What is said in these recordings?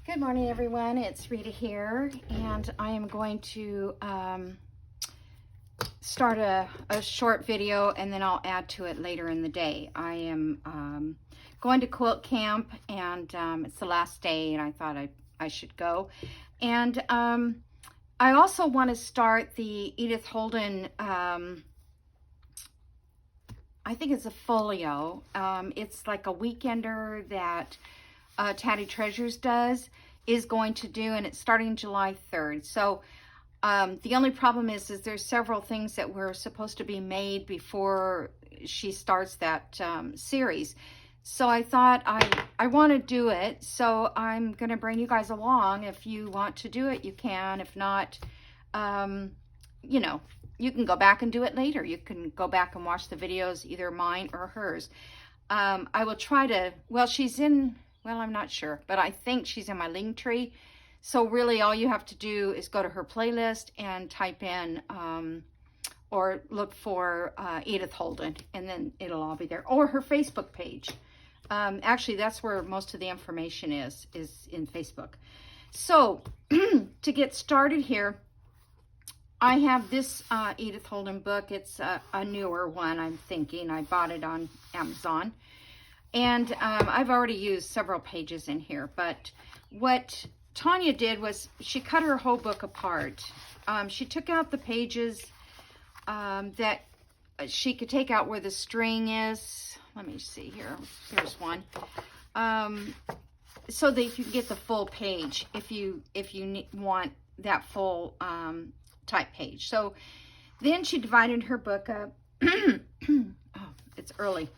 Good morning, everyone. It's Rita here, and I am going to start a short video, and then I'll add to it later in the day. I am going to quilt camp, and it's the last day, and I thought I should go. And I also want to start the Edith Holden, I think it's a folio. It's like a weekender that Tatty Treasures is going to do, and it's starting July 3rd. So the only problem is there's several things that were supposed to be made before she starts that series. So I thought I want to do it, so I'm going to bring you guys along. If you want to do it, you can. If not, you know, you can go back and do it later. You can go back and watch the videos, either mine or hers. I will try to, well, she's in, well, I'm not sure, but I think she's in my link tree. So really all you have to do is go to her playlist and type in, or look for Edith Holden, and then it'll all be there. Or her Facebook page. Actually, that's where most of the information is in Facebook. So to get started here, I have this Edith Holden book. It's a newer one, I'm thinking. I bought it on Amazon. And I've already used several pages in here. But what Tanya did was she cut her whole book apart. She took out the pages that she could take out where the string is. Let me see here. Here's one. So that you can get the full page if you want that full type page. So then she divided her book up. Oh, it's early.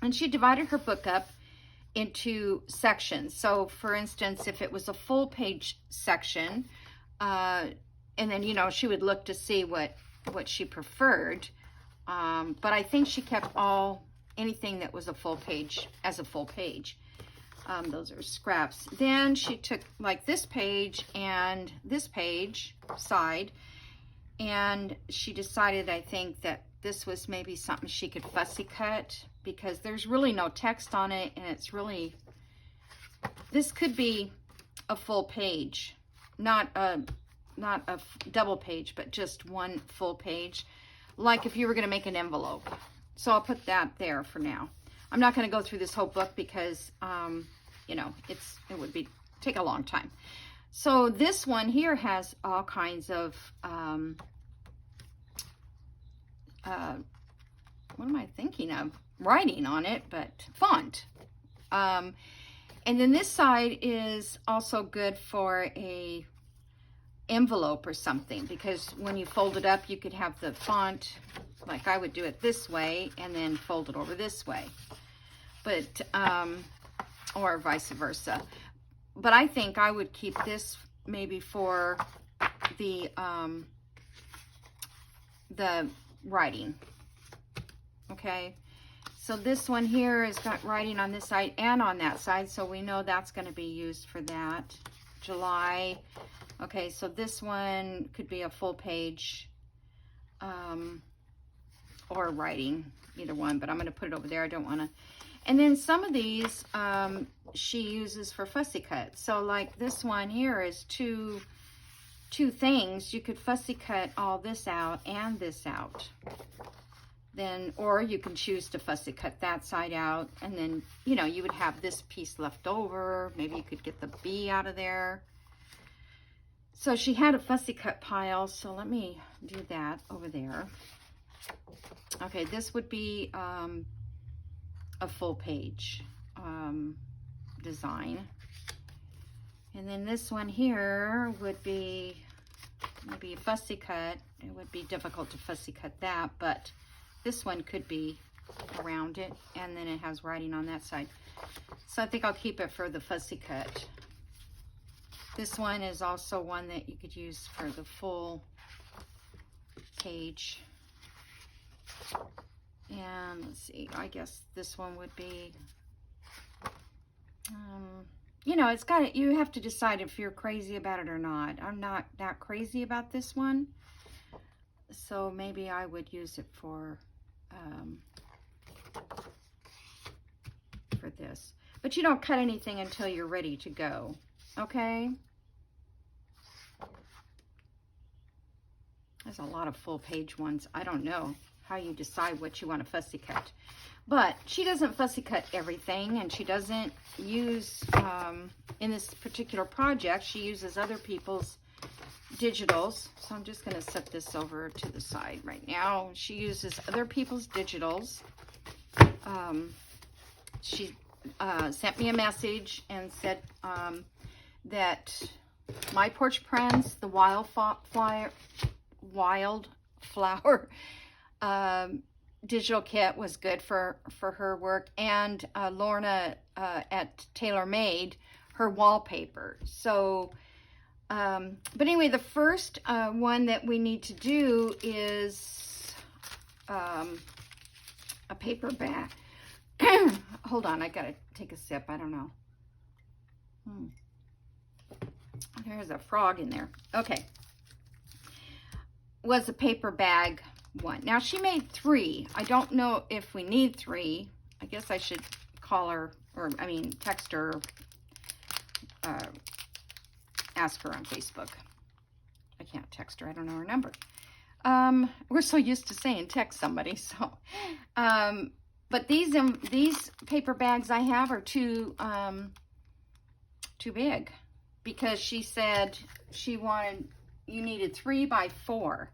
And she divided her book up into sections. So for instance, if it was a full page section, and then, you know, she would look to see what she preferred. But I think she kept anything that was a full page as a full page. Those are scraps. Then she took like this page and this page side, and she decided, I think, that this was maybe something she could fussy cut, because there's really no text on it, and it's really, this could be a full page, not a double page, but just one full page, like if you were going to make an envelope. So I'll put that there for now. I'm not going to go through this whole book because, you know, it would take a long time. So this one here has all kinds of, what am I thinking of? Writing on it, but font. And then this side is also good for a envelope or something, because when you fold it up, you could have the font, like I would do it this way and then fold it over this way, but or vice versa. But I think I would keep this maybe for the writing. Okay, so this one here has got writing on this side and on that side, so we know that's going to be used for that. July. Okay, so this one could be a full page, or writing, either one, but I'm going to put it over there. I don't want to. And then some of these she uses for fussy cut. So like this one here is two things. You could fussy cut all this out and this out. Then, or you can choose to fussy cut that side out, and then, you know, you would have this piece left over. Maybe you could get the B out of there. So she had a fussy cut pile, so let me do that over there. Okay, this would be a full page design. And then this one here would be maybe a fussy cut. It would be difficult to fussy cut that, but this one could be around it, and then it has writing on that side. So I think I'll keep it for the fussy cut. This one is also one that you could use for the full page. And let's see, I guess this one would be, you know, it's got it. You have to decide if you're crazy about it or not. I'm not that crazy about this one, so maybe I would use it for this. But you don't cut anything until you're ready to go. okay? There's a lot of full page ones. I don't know how you decide what you want to fussy cut. But she doesn't fussy cut everything, and she doesn't use, in this particular project, she uses other people's digitals. So I'm just going to set this over to the side right now. She uses other people's digitals. She sent me a message and said that My Porch Prints, the wildflower digital kit was good for her work, and Lorna at Tailor Made, her wallpaper. So but anyway, the first one that we need to do is a paper bag. Hold on, I gotta take a sip. I don't know. There's a frog in there. Okay. Was a paper bag one. Now she made 3. I don't know if we need 3. I guess I should call her, or I mean text her, ask her on Facebook. I can't text her. I don't know her number. We're so used to saying text somebody. So, but these paper bags I have are too big, because she said you needed 3 by 4.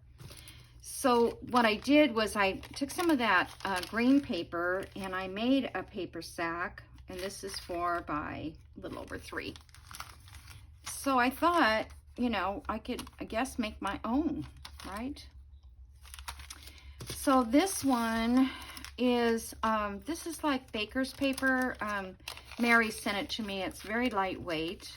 So what I did was I took some of that green paper and I made a paper sack, and this is 4 by a little over 3. So I thought, you know, I could, I guess, make my own, right? So this one is, this is like baker's paper. Mary sent it to me. It's very lightweight,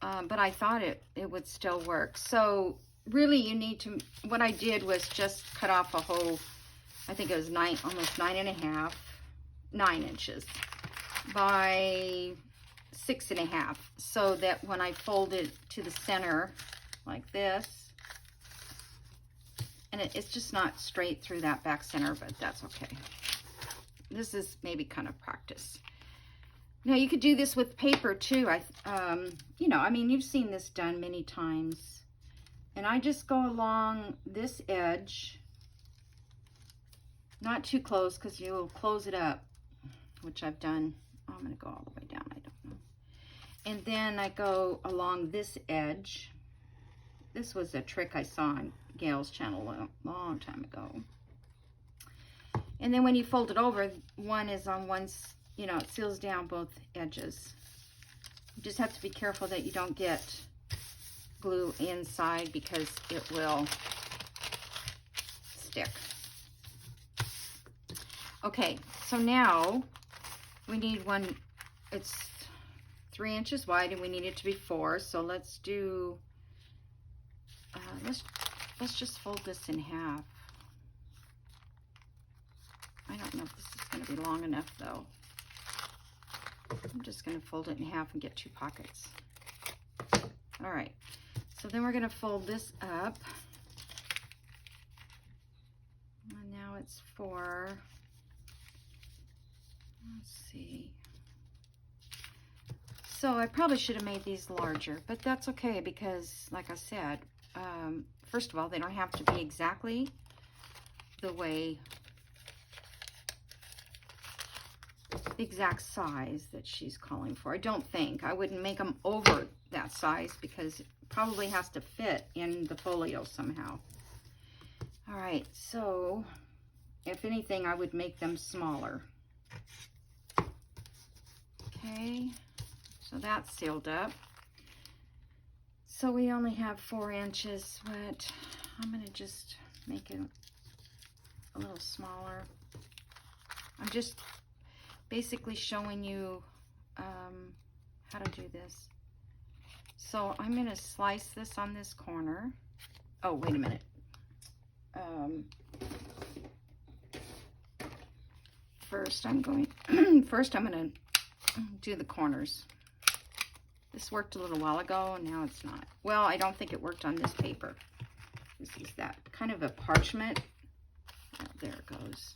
but I thought it would still work. So really you need to, what I did was just cut off a whole, I think it was almost 9 inches by 6.5, so that when I fold it to the center like this, and it's just not straight through that back center, but that's okay. This is maybe kind of practice. Now you could do this with paper too. You know, I mean, you've seen this done many times. And I just go along this edge, not too close because you'll close it up, which I've done. Oh, I'm going to go all the way down. I don't know. And then I go along this edge. This was a trick I saw on Gail's channel a long time ago. And then when you fold it over, one is on one, you know, it seals down both edges. You just have to be careful that you don't get glue inside, because it will stick. Okay, so now we need one. It's 3 inches wide and we need it to be 4. So let's do, let's just fold this in half. I don't know if this is going to be long enough though. I'm just going to fold it in half and get 2 pockets. All right. So then we're going to fold this up. And now it's 4. Let's see. So I probably should have made these larger, but that's okay, because like I said, first of all, they don't have to be exactly the exact size that she's calling for. I don't think. I wouldn't make them over that size, because it probably has to fit in the folio somehow. All right, so if anything, I would make them smaller. Okay, so that's sealed up. So we only have 4 inches, but I'm going to just make it a little smaller. I'm just basically showing you how to do this. So I'm going to slice this on this corner. Oh, wait a minute. First I'm going to do the corners. This worked a little while ago and now it's not. Well, I don't think it worked on this paper. This is that kind of a parchment. Oh, there it goes.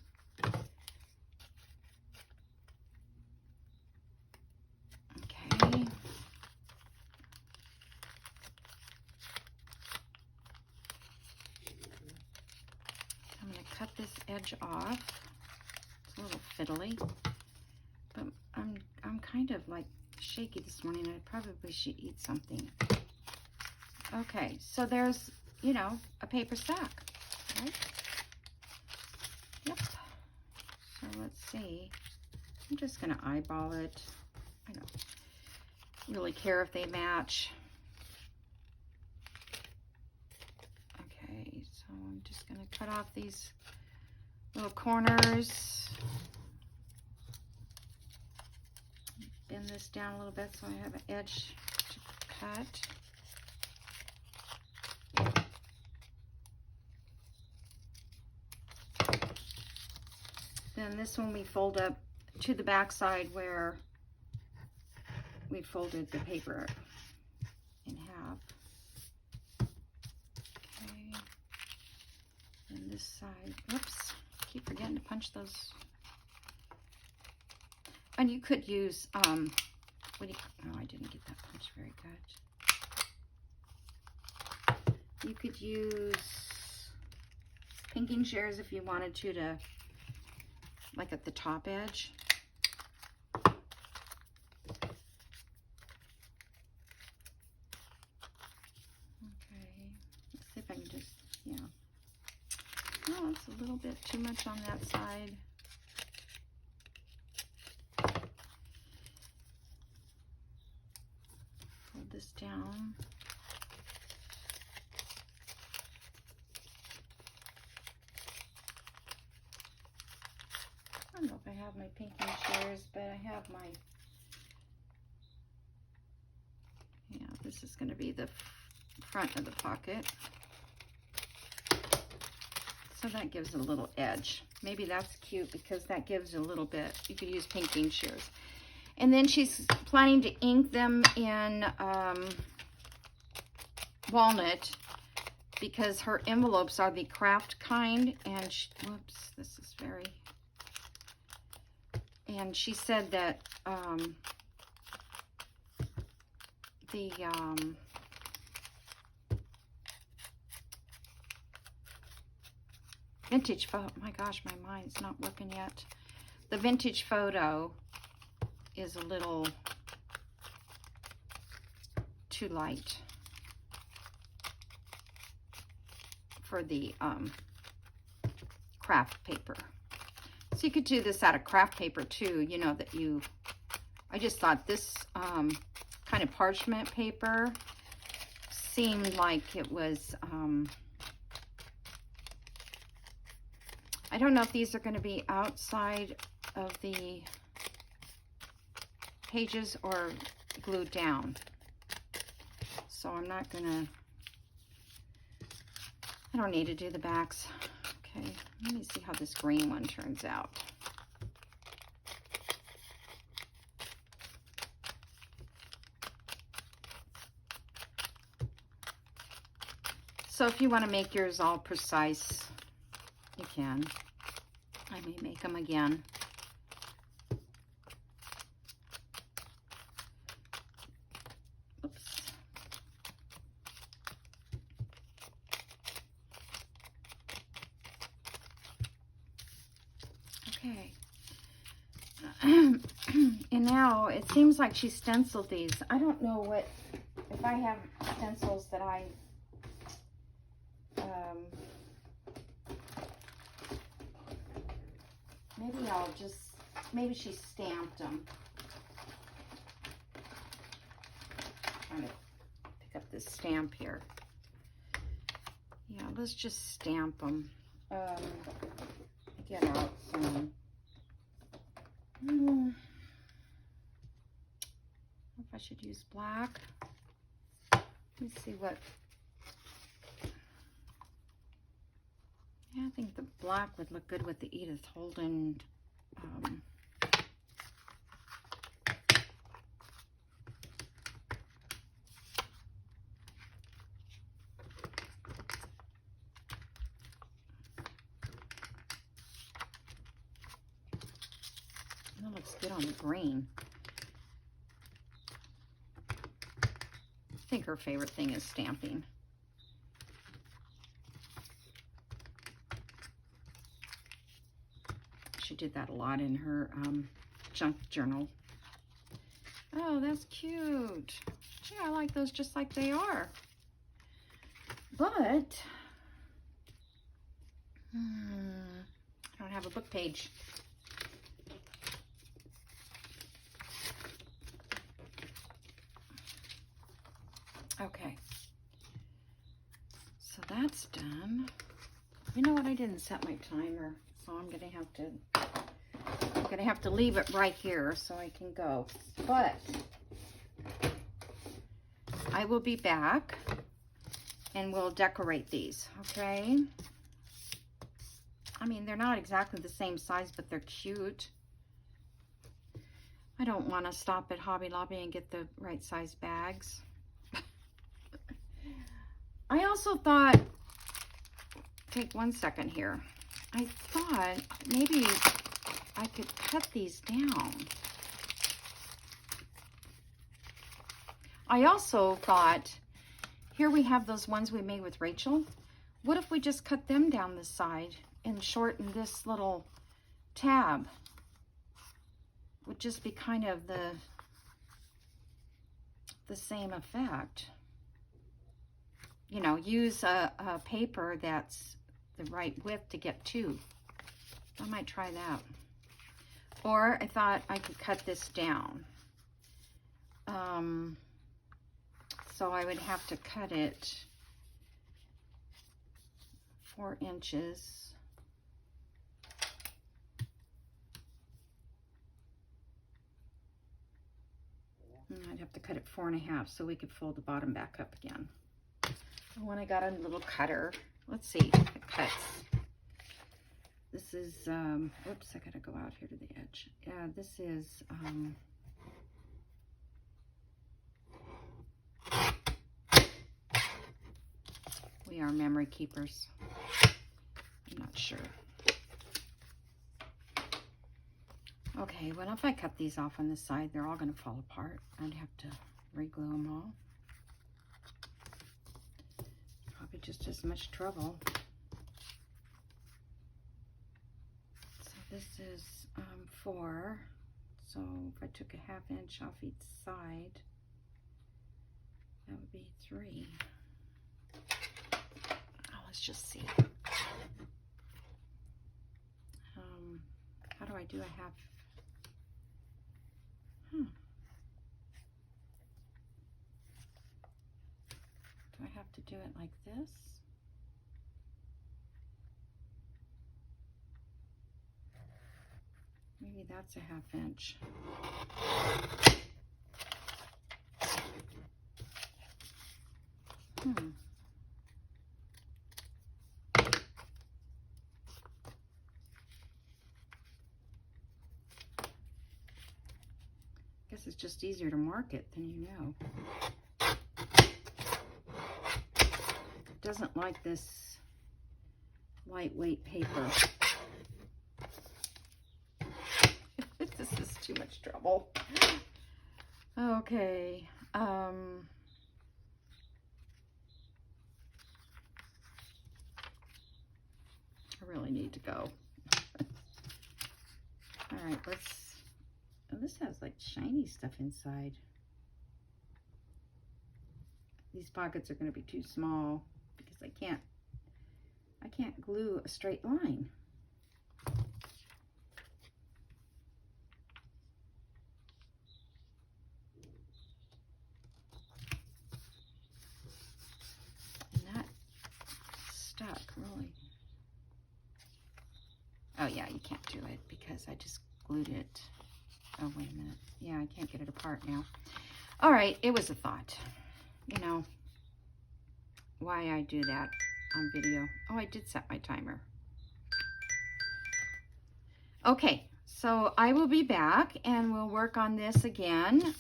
Okay. edge off. It's a little fiddly, but I'm kind of like shaky this morning. I probably should eat something. Okay, so there's, you know, a paper stack, right? Yep. So let's see. I'm just gonna eyeball it. I don't really care if they match. Okay, so I'm just gonna cut off these little corners. Bend this down a little bit so I have an edge to cut. Then this one we fold up to the back side where we folded the paper in half. Okay. And this side, whoops, keep forgetting to punch those. And you could use, what do you, oh, I didn't get that punch very good. You could use pinking shears if you wanted to like at the top edge. Okay, let's see if I can just, yeah. Oh, it's a little bit too much on that side. Fold this down. I don't know if I have my pinking shears, but I have my, yeah, this is going to be the front of the pocket. So that gives a little edge. Maybe that's cute because that gives a little bit. You could use pinking shears. And then she's planning to ink them in walnut because her envelopes are the craft kind. And she, whoops, this is very... And she said that the vintage photo, my gosh, my mind's not working yet. The vintage photo is a little too light for the craft paper. So you could do this out of craft paper too, you know, that you, I just thought this kind of parchment paper seemed like it was, I don't know if these are going to be outside of the pages or glued down. So I'm not going to, I don't need to do the backs. Okay, let me see how this green one turns out. So if you want to make yours all precise, you can. I may make them again. Oops. Okay. And now it seems like she stenciled these. I don't know what, if I have stencils that I maybe I'll just, maybe she stamped them. I'm trying to pick up this stamp here. Yeah, let's just stamp them. Get out some. I don't know if I should use black. Let me see what. Yeah, I think the black would look good with the Edith Holden. That looks good on the green. I think her favorite thing is stamping. did that a lot in her junk journal. Oh, that's cute. Gee, I like those just like they are. But I don't have a book page. Okay. So that's done. You know what? I didn't set my timer, so I'm gonna have to leave it right here so I can go. But I will be back and we'll decorate these, okay? I mean, they're not exactly the same size, but they're cute. I don't want to stop at Hobby Lobby and get the right size bags. I also thought, take 1 second here. I thought maybe I could cut these down. I also thought, here we have those ones we made with Rachel. What if we just cut them down the side and shorten this little tab? Would just be kind of the same effect. You know, use a paper that's the right width to get two. I might try that. Or I thought I could cut this down. So I would have to cut it 4 inches. And I'd have to cut it 4.5 so we could fold the bottom back up again. When I got a little cutter, let's see if it cuts. This is, oops, I gotta go out here to the edge. Yeah, this is, we are memory keepers. I'm not sure. Okay, well, if I cut these off on this side, they're all gonna fall apart. I'd have to re-glue them all. Probably just as much trouble. So this is 4. So if I took a 1/2 inch off each side, that would be 3. Oh, let's just see. How do I do a 1/2? Do I have to do it like this? Maybe that's a 1/2 inch. Guess it's just easier to mark it than you know. It doesn't like this lightweight paper. This is too much trouble. Okay. I really need to go. All right, let's, oh, this has like shiny stuff inside. These pockets are going to be too small because I can't glue a straight line. And that stuck really. Oh yeah, you can't do it because I just glued it. Oh, wait a minute. Yeah, I can't get it apart now. All right, it was a thought. You know, why I do that on video. Oh, I did set my timer. Okay, so I will be back and we'll work on this again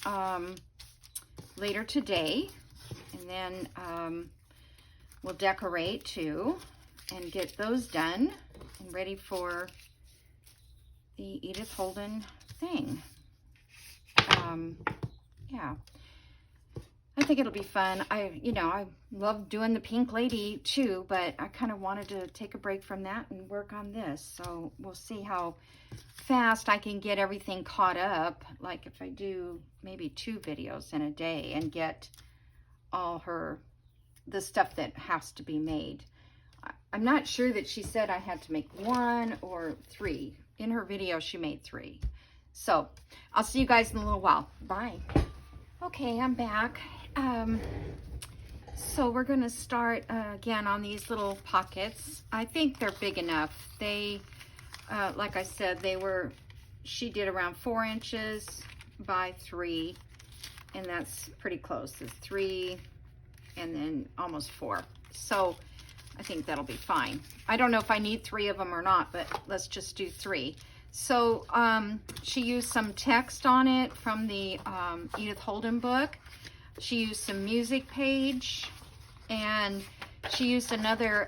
later today. And then we'll decorate too and get those done and ready for the Edith Holden thing. Yeah. I think it'll be fun. I love doing the Pink Lady too, but I kind of wanted to take a break from that and work on this. So we'll see how fast I can get everything caught up. Like if I do maybe 2 videos in a day and get all the stuff that has to be made. I'm not sure that she said I had to make 1 or 3. In her video, she made 3. So I'll see you guys in a little while. Bye. Okay, I'm back. So we're going to start again on these little pockets. I think they're big enough. They, like I said, she did around 4 inches by 3, and that's pretty close. It's 3 and then almost 4. So I think that'll be fine. I don't know if I need 3 of them or not, but let's just do 3. So she used some text on it from the Edith Holden book. She used some music page, and she used another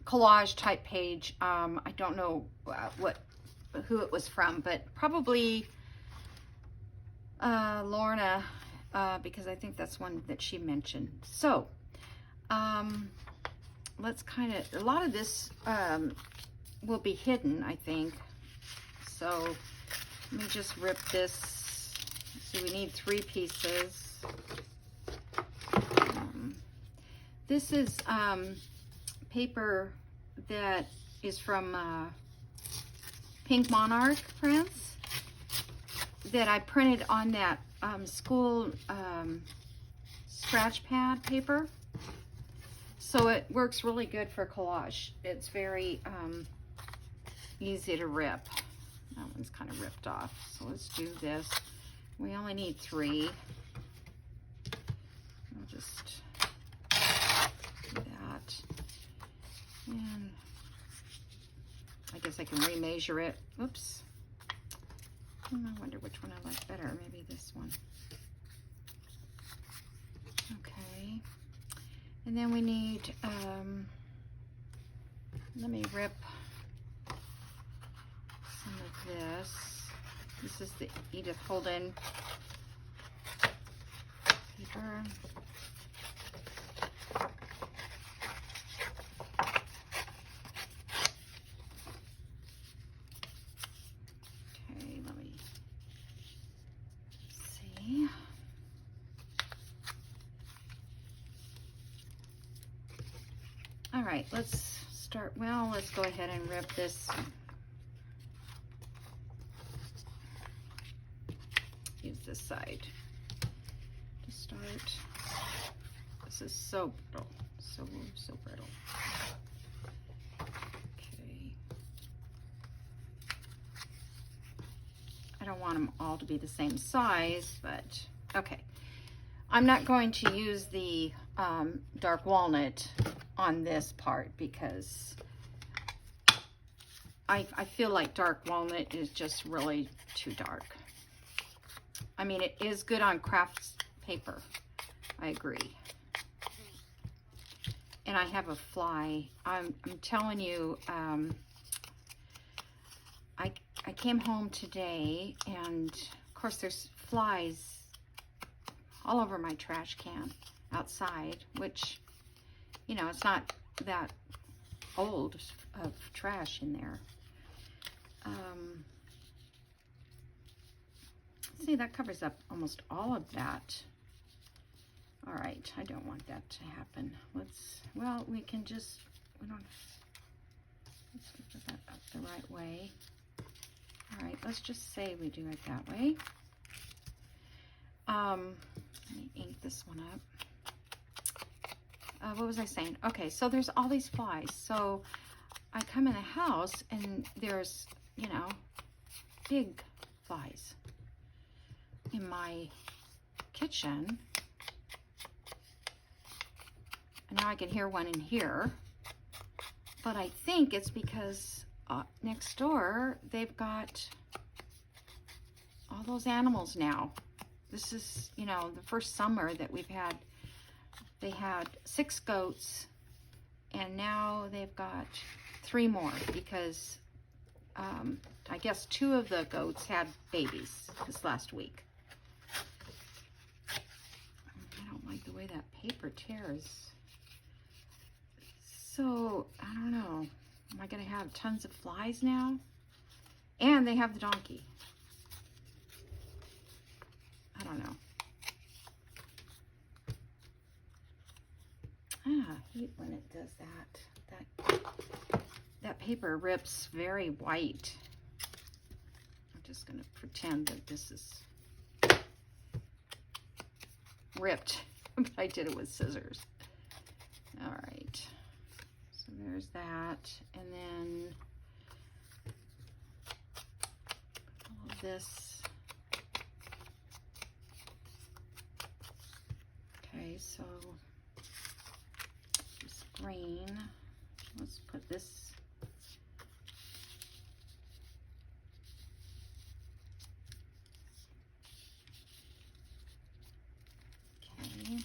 collage type page. I don't know who it was from, but probably Lorna, because I think that's one that she mentioned. So let's a lot of this will be hidden, I think. So let me just rip this. See, we need 3 pieces. This is paper that is from Pink Monarch prints that I printed on that school scratch pad paper. So it works really good for collage. It's very easy to rip. That one's kind of ripped off. So let's do this. We only need 3. I'll just do that. And I guess I can remeasure it. Oops. I wonder which one I like better. Maybe this one. Okay. And then we need, let me rip some of this. This is the Edith Holden paper. Okay, let me see. All right, let's start. Well, let's go ahead and rip this. Use this side to start. This is so brittle, so brittle. Okay. I don't want them all to be the same size, but okay. I'm not going to use the dark walnut on this part because I feel like dark walnut is just really too dark. I mean, it is good on crafts paper. I agree. And I have a fly. I'm telling you, I came home today, and of course there's flies all over my trash can outside, which, you know, it's not that old of trash in there. See, that covers up almost all of that. All right, I don't want that to happen. Well, we can just, let's put that up the right way. All right, let's just say we do it that way. Let me ink this one up. What was I saying? Okay, so there's all these flies. So I come in the house and there's, you know, big flies in my kitchen. And now I can hear one in here. But I think it's because next door they've got all those animals now. This is, you know, the first summer that they had 6 goats, and now they've got 3 more because I guess 2 of the goats had babies this last week. way that paper tears. So, I don't know. Am I going to have tons of flies now? And they have the donkey. I don't know. I hate when it does that. That paper rips very white. I'm just going to pretend that this is ripped, but I did it with scissors. All right. So there's that. And then all of this. Okay, so this green. Let's put this. Okay.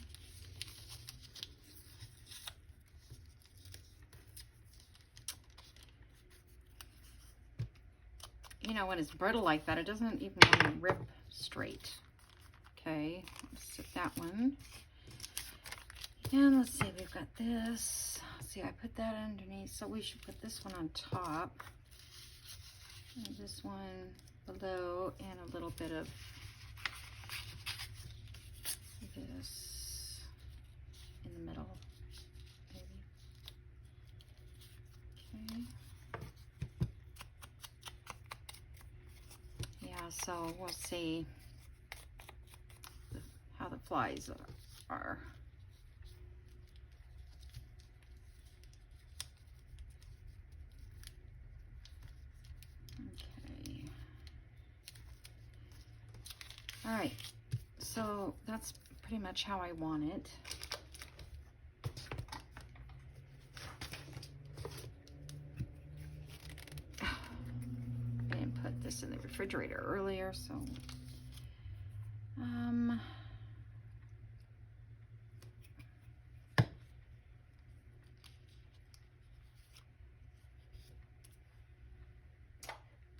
You know, when it's brittle like that, it doesn't even want to rip straight. Okay, let's set that one. And let's see, we've got this. Let's see, I put that underneath, so we should put this one on top. And this one below, and a little bit of this in the middle, maybe. Okay. Yeah, so we'll see how the flies are. Okay. All right, so that's pretty much how I want it. I didn't put this in the refrigerator earlier, so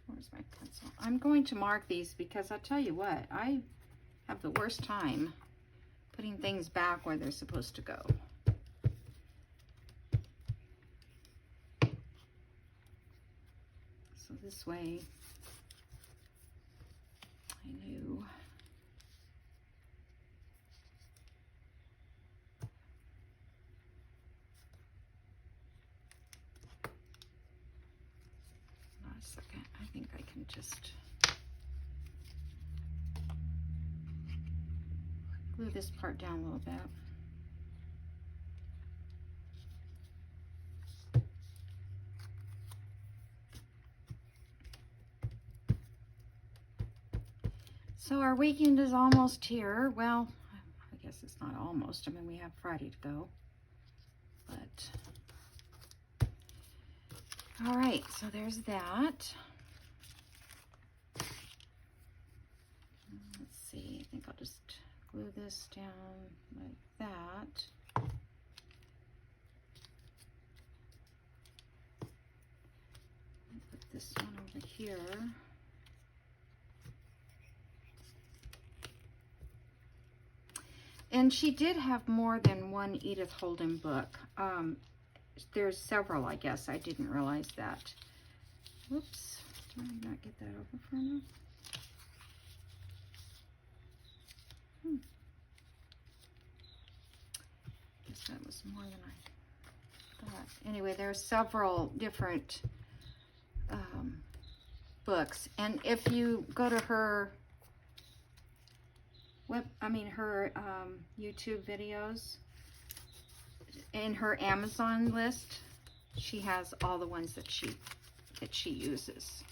where's my pencil? I'm going to mark these because I'll tell you what, I have the worst time putting things back where they're supposed to go. So this way, I knew. Not a second, I think I can just glue this part down a little bit. So our weekend is almost here. Well, I guess it's not almost. I mean, we have Friday to go. But, all right, so there's that. Let's see, I think I'll just glue this down like that. And put this one over here. And she did have more than one Edith Holden book. There's several, I guess. I didn't realize that. Whoops. Did I not get that over for me? Guess that was more than I thought. Anyway, there are several different books. And if you go to her her YouTube videos, in her Amazon list, she has all the ones that she uses.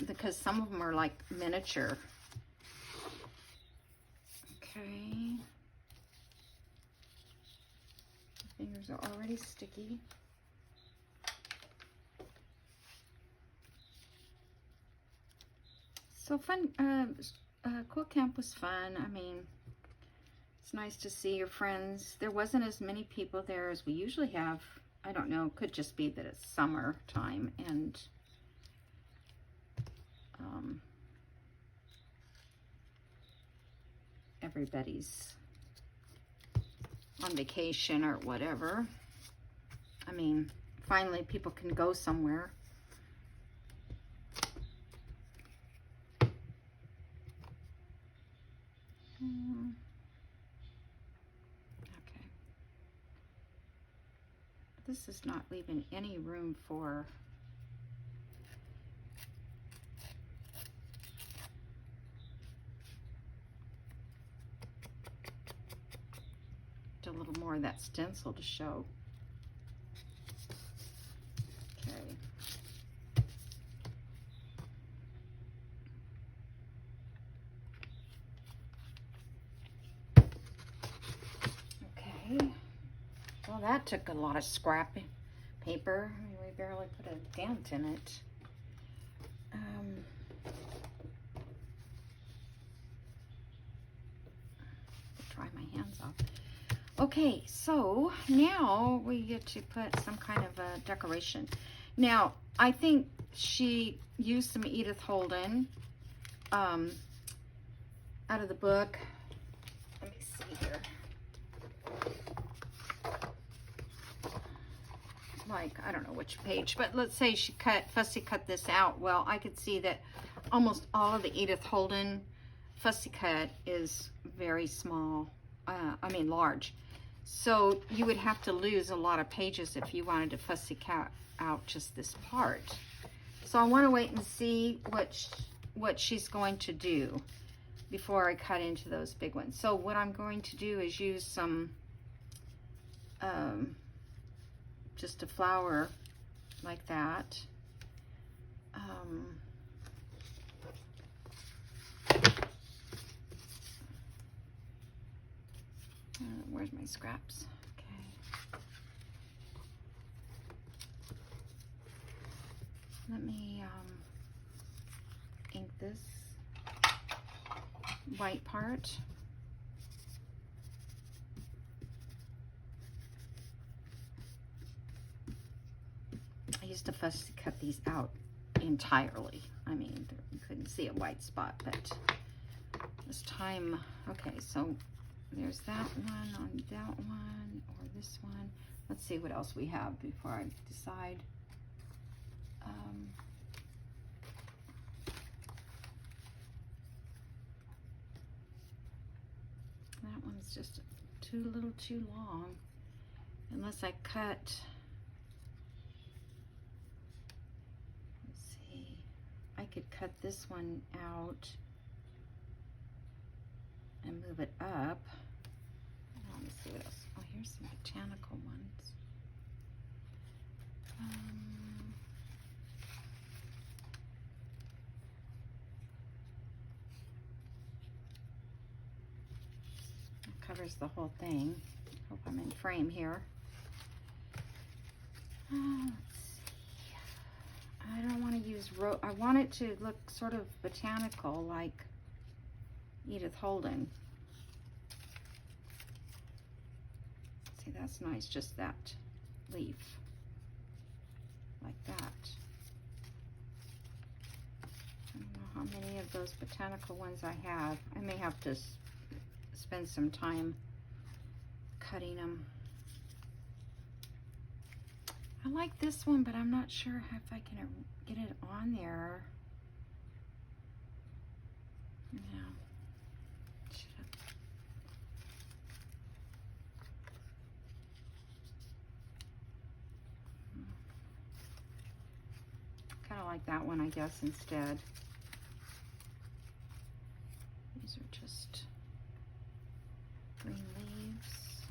Because some of them are like miniature. Okay. My fingers are already sticky. So fun. Quilt camp was fun. I mean, it's nice to see your friends. There wasn't as many people there as we usually have. I don't know, it could just be that it's summer time and everybody's on vacation or whatever. I mean, finally people can go somewhere. Okay. This is not leaving any room for a little more of that stencil to show. Okay. Okay. Well, that took a lot of scrap paper. I mean, we barely put a dent in it. Dry my hands off. Okay, so now we get to put some kind of a decoration. Now, I think she used some Edith Holden out of the book. Let me see here. Like, I don't know which page, but let's say she fussy cut this out. Well, I could see that almost all of the Edith Holden fussy cut is very small, I mean large. So you would have to lose a lot of pages if you wanted to fussy cut out just this part. So I want to wait and see what she's going to do before I cut into those big ones. So what I'm going to do is use some, just a flower like that. Where's my scraps? Okay. Let me ink this white part. I used to fussy cut these out entirely. I mean, you couldn't see a white spot, but this time, okay, so there's that one on that one, or this one. Let's see what else we have before I decide. That one's just a little too long. Unless I cut, let's see, I could cut this one out and move it up. Let me see what else. Oh, here's some botanical ones. It covers the whole thing. Hope I'm in frame here. Let's see. I don't want to use I want it to look sort of botanical, like Edith Holden. See, that's nice, just that leaf, like that. I don't know how many of those botanical ones I have. I may have to spend some time cutting them. I like this one, but I'm not sure if I can get it on there. No. Kind of like that one, I guess, instead. These are just green leaves.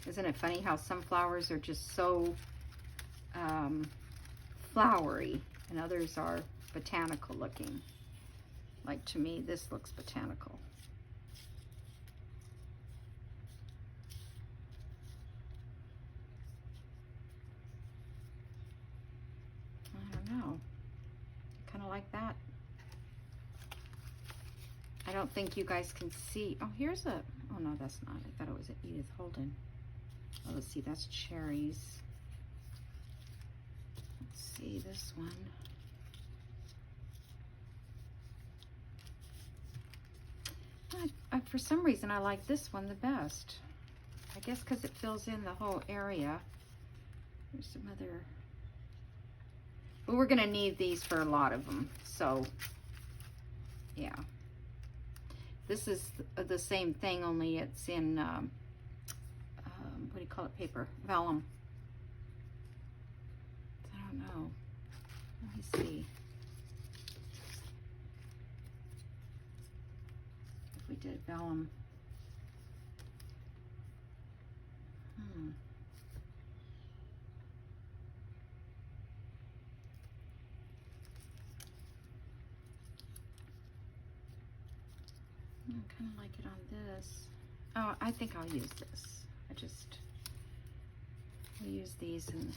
Isn't it funny how some flowers are just so flowery and others are botanical looking? Like, to me, this looks botanical. I don't know. Kind of like that. I don't think you guys can see. Oh, here's a, oh no, that's not. I thought it was an Edith Holden. Oh, let's see, that's cherries. Let's Let's see this one. For some reason, I like this one the best. I guess because it fills in the whole area. There's some other... But we're going to need these for a lot of them. So, yeah. This is the same thing, only it's in, what do you call it, paper? Vellum. I don't know. Let me see. If we did vellum. I kind of like it on this. Oh, I think I'll use this. We'll use these and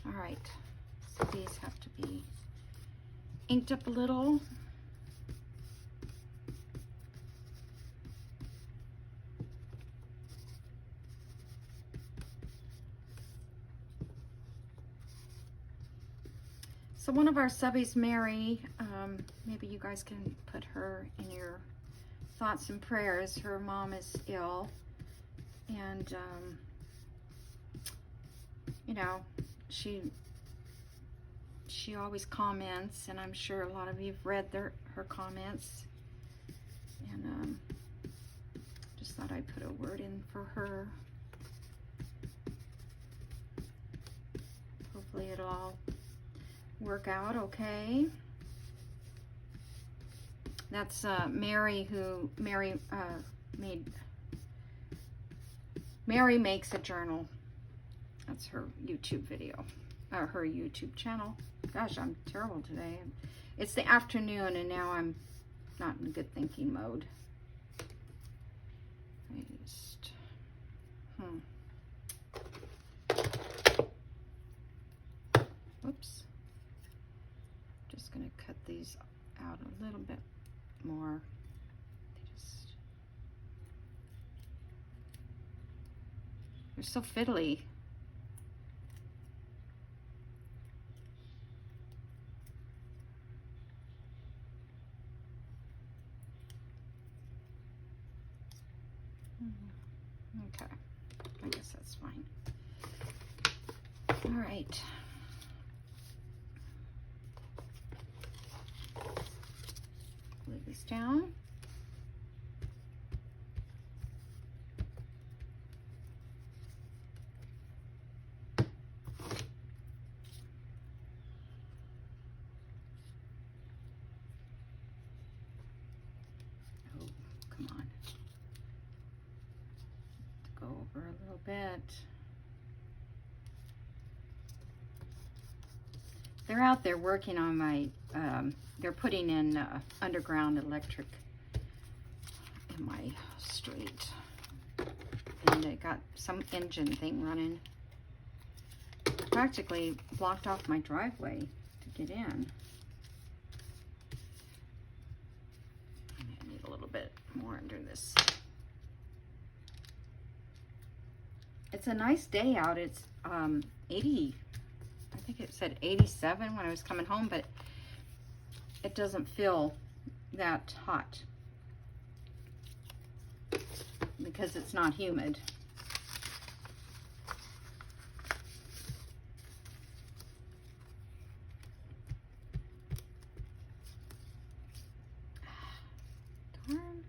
all right. So these have to be inked up a little. So one of our subbies, Mary, maybe you guys can put her in your thoughts and prayers. Her mom is ill, and you know, she always comments, and I'm sure a lot of you've read her comments, and just thought I'd put a word in for her. Hopefully it'll all work out okay. That's Mary, who Mary makes a journal. That's her YouTube video, or her YouTube channel. Gosh, I'm terrible today. It's the afternoon and now I'm not in good thinking mode. I just whoops. Just gonna cut these out a little bit more. They're so fiddly. Okay, I guess that's fine. All right. Lay this down. Oh, come on. Go over a little bit. They're out there working on my, they're putting in underground electric in my street. And they got some engine thing running. Practically blocked off my driveway to get in. I need a little bit more under this. It's a nice day out. It's 80. I think it said 87 when I was coming home, but it doesn't feel that hot because it's not humid. Darn.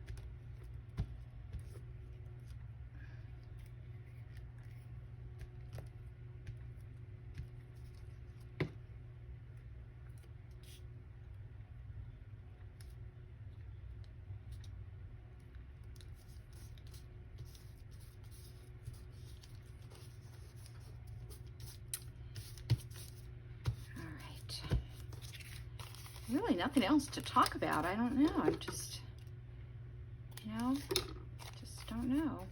Really nothing else to talk about. I don't know. I'm just, you know, just don't know.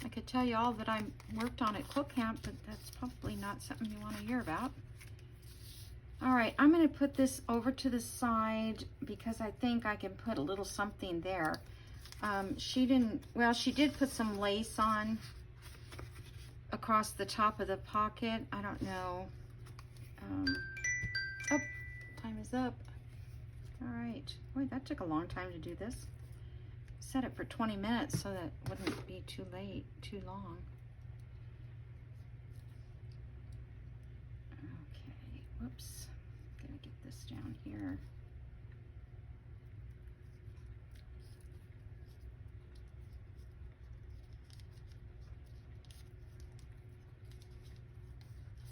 I could tell you all that I worked on at Quilt Camp, but that's probably not something you want to hear about. All right, I'm going to put this over to the side because I think I can put a little something there. She didn't, well, she did put some lace on across the top of the pocket. I don't know. Oh, time is up. All right. Boy, that took a long time to do this. Set it for 20 minutes so that it wouldn't be too long. Okay, whoops. Gotta get this down here.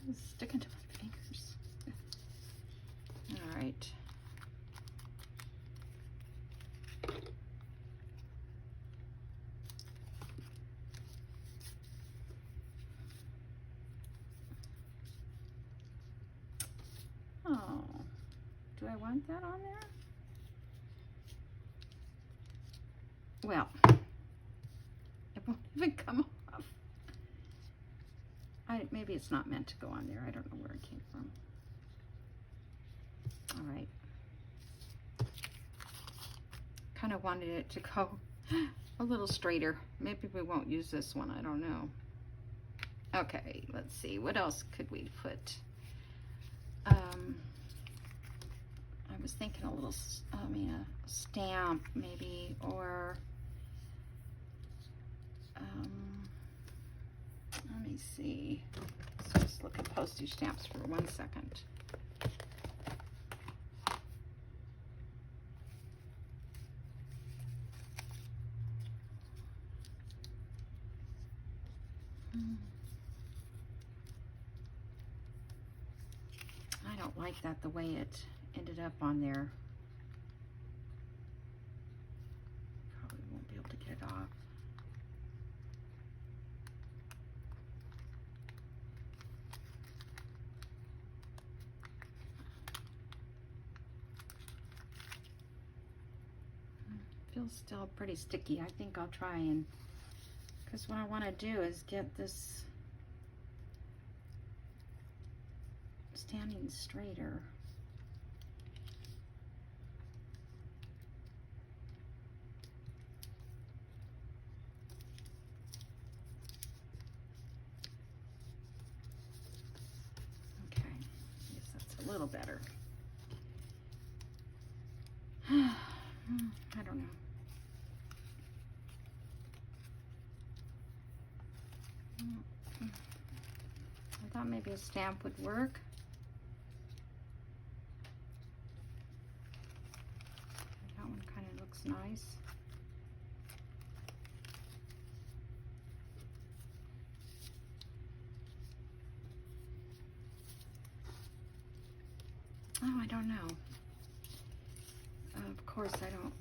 It's sticking to my fingers. All right. Oh, do I want that on there? Well, it won't even come off. Maybe it's not meant to go on there. I don't know where it came from. All right. Kind of wanted it to go a little straighter. Maybe we won't use this one. I don't know. Okay, let's see. What else could we put? I was thinking a little, a stamp maybe, or let me see. Let's just look at postage stamps for 1 second. I don't like that the way it ended up on there. Probably won't be able to get it off. Feels still pretty sticky. I think I'll try and, because what I want to do is get this standing straighter. Okay, I guess that's a little better. I don't know. I thought maybe a stamp would work. That one kind of looks nice. Oh, I don't know. Of course, I don't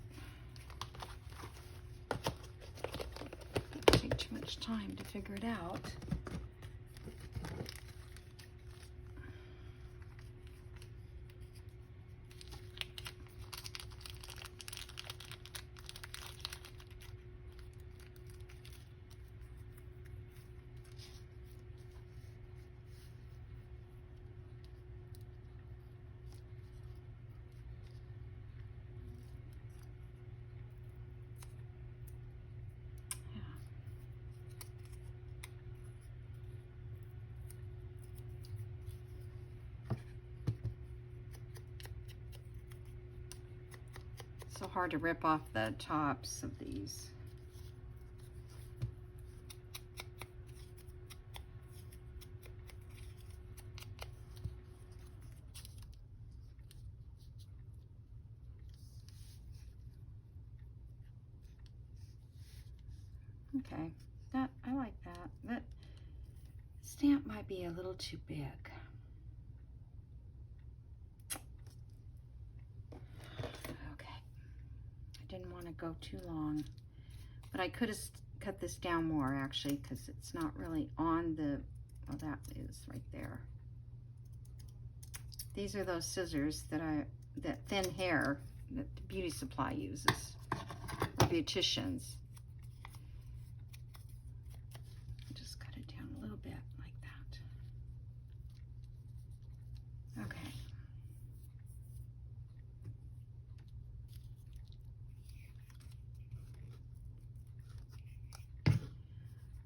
take too much time to figure it out. So hard to rip off the tops of these. Okay, that I like that. That stamp might be a little too big. Didn't want to go too long, but I could have cut this down more actually, because it's not really on the, well, that is right there. These are those scissors that that thin hair that the beauty supply uses, or beauticians. Just cut it down a little bit like that. Okay.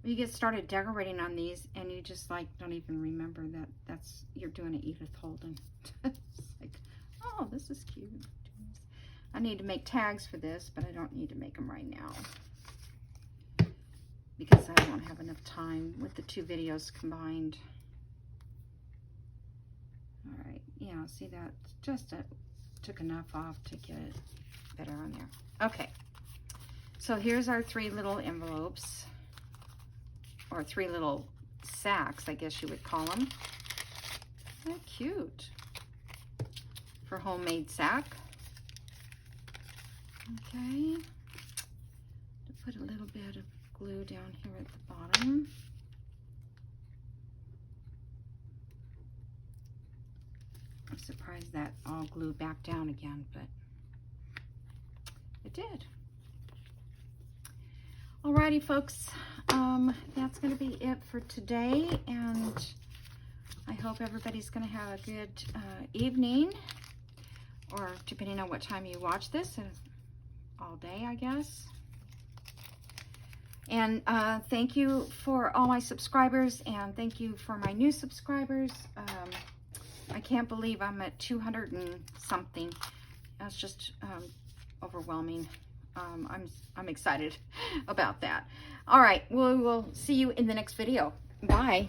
You get started decorating on these and you just like don't even remember that you're doing an Edith Holden. It's like, oh, this is cute. I need to make tags for this, but I don't need to make them right now because I don't have enough time with the 2 videos combined. All right, yeah, see that just took enough off to get it better on there. Okay, so here's our 3 little envelopes, or 3 little sacks, I guess you would call them. They're cute for homemade sack. Okay, to put a little bit of glue down here at the bottom. I'm surprised that all glued back down again, but it did. Alrighty, folks, that's going to be it for today, and I hope everybody's going to have a good evening, or depending on what time you watch this, all day, I guess. And thank you for all my subscribers, and thank you for my new subscribers. I can't believe I'm at 200 and something. That's just overwhelming. I'm excited about that. All right, we'll see you in the next video. Bye.